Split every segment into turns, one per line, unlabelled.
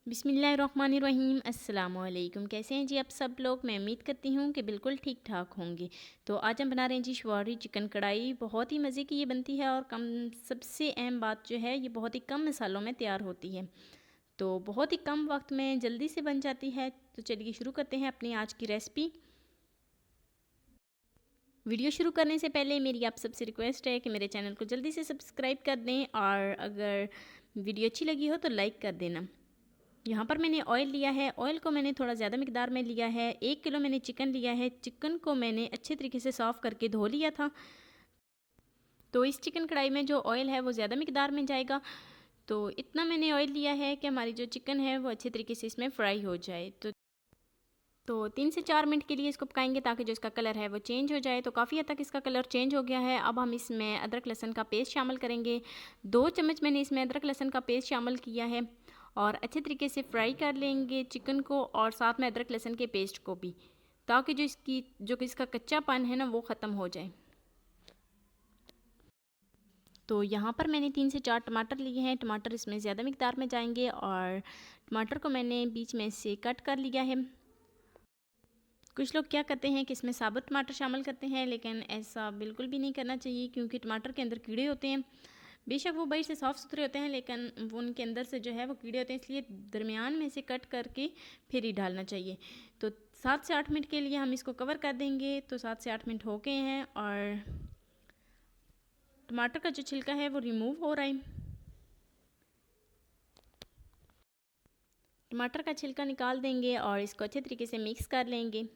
बिस्मिल्लाहिर्रहमानिर्रहीम। अस्सलामुअलैकुम। कैसे हैं जी आप सब लोग? मैं उम्मीद करती हूँ कि बिल्कुल ठीक ठाक होंगे। तो आज हम बना रहे हैं जी शवारवी चिकन कढ़ाई। बहुत ही मज़े की ये बनती है और सबसे अहम बात जो है, ये बहुत ही कम मसालों में तैयार होती है, तो बहुत ही कम वक्त में जल्दी से बन जाती है। तो चलिए शुरू करते हैं अपनी आज की रेसिपी। वीडियो शुरू करने से पहले मेरी आप सबसे रिक्वेस्ट है कि मेरे चैनल को जल्दी से सब्सक्राइब कर दें और अगर वीडियो अच्छी लगी हो तो लाइक कर देना। यहाँ पर मैंने ऑयल लिया है। ऑयल को मैंने थोड़ा ज़्यादा मिकदार में लिया है। 1 किलो मैंने चिकन लिया है। चिकन को मैंने अच्छे तरीके से साफ़ करके धो लिया था। तो इस चिकन कढ़ाई में जो ऑयल है वो ज़्यादा मिकदार में जाएगा। तो इतना मैंने ऑयल लिया है कि हमारी जो चिकन है वो अच्छे तरीके से इसमें फ्राई हो जाए। तो 3 से 4 मिनट के लिए इसको पकाएंगे ताकि जो इसका कलर है वो चेंज हो जाए। तो काफ़ी हद तक इसका कलर चेंज हो गया है। अब हम इसमें अदरक लहसुन का पेस्ट शामिल करेंगे। 2 चम्मच मैंने इसमें अदरक लहसुन का पेस्ट शामिल किया है और अच्छे तरीके से फ्राई कर लेंगे चिकन को और साथ में अदरक लहसुन के पेस्ट को भी, ताकि जो इसका कच्चापन है ना वो ख़त्म हो जाए। तो यहाँ पर मैंने 3 से 4 टमाटर लिए हैं। टमाटर इसमें ज़्यादा मिकदार में जाएंगे और टमाटर को मैंने बीच में से कट कर लिया है। कुछ लोग क्या करते हैं कि इसमें साबुत टमाटर शामिल करते हैं, लेकिन ऐसा बिल्कुल भी नहीं करना चाहिए क्योंकि टमाटर के अंदर कीड़े होते हैं। बेशक वो बाहर से साफ़ सुथरे होते हैं, लेकिन वो उनके अंदर से जो है वो कीड़े होते हैं, इसलिए दरमियान में से कट करके फिर ही डालना चाहिए। तो 7 से 8 मिनट के लिए हम इसको कवर कर देंगे। तो 7 से 8 मिनट हो गए हैं और टमाटर का जो छिलका है वो रिमूव हो रहा है। टमाटर का छिलका निकाल देंगे और इसको अच्छे तरीके से मिक्स कर लेंगे।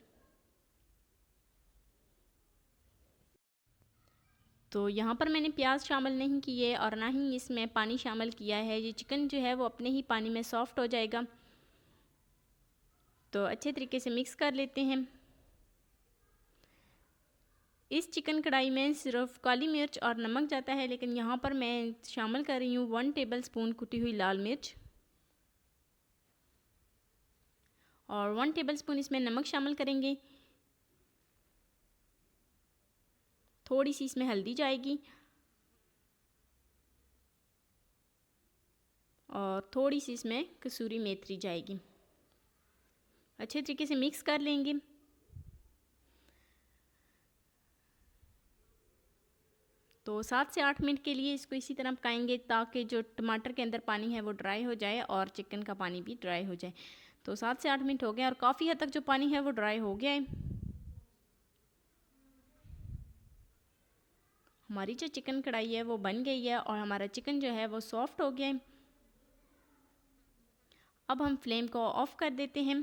तो यहाँ पर मैंने प्याज शामिल नहीं किए और ना ही इसमें पानी शामिल किया है। ये चिकन जो है वो अपने ही पानी में सॉफ्ट हो जाएगा। तो अच्छे तरीके से मिक्स कर लेते हैं। इस चिकन कढ़ाई में सिर्फ काली मिर्च और नमक जाता है, लेकिन यहाँ पर मैं शामिल कर रही हूँ 1 टेबलस्पून कुटी हुई लाल मिर्च और 1 टेबलस्पून इसमें नमक शामिल करेंगे। थोड़ी सी इसमें हल्दी जाएगी और थोड़ी सी इसमें कसूरी मेथी जाएगी। अच्छे तरीके से मिक्स कर लेंगे। तो 7 से 8 मिनट के लिए इसको इसी तरह पकाएंगे ताकि जो टमाटर के अंदर पानी है वो ड्राई हो जाए और चिकन का पानी भी ड्राई हो जाए। तो 7 से 8 मिनट हो गए और काफ़ी हद तक जो पानी है वो ड्राई हो गया है। हमारी जो चिकन कढ़ाई है वो बन गई है और हमारा चिकन जो है वो सॉफ्ट हो गया है। अब हम फ्लेम को ऑफ कर देते हैं।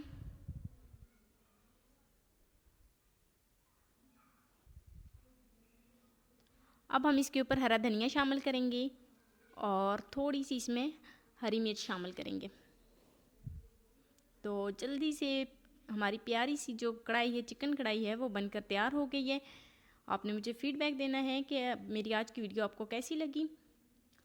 अब हम इसके ऊपर हरा धनिया शामिल करेंगे और थोड़ी सी इसमें हरी मिर्च शामिल करेंगे। तो जल्दी से हमारी प्यारी सी जो कढ़ाई है, चिकन कढ़ाई है, वो बनकर तैयार हो गई है। आपने मुझे फ़ीडबैक देना है कि मेरी आज की वीडियो आपको कैसी लगी।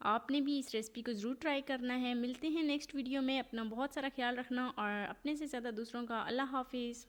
आपने भी इस रेसिपी को ज़रूर ट्राई करना है। मिलते हैं नेक्स्ट वीडियो में। अपना बहुत सारा ख्याल रखना और अपने से ज़्यादा दूसरों का। अल्लाह हाफिज़।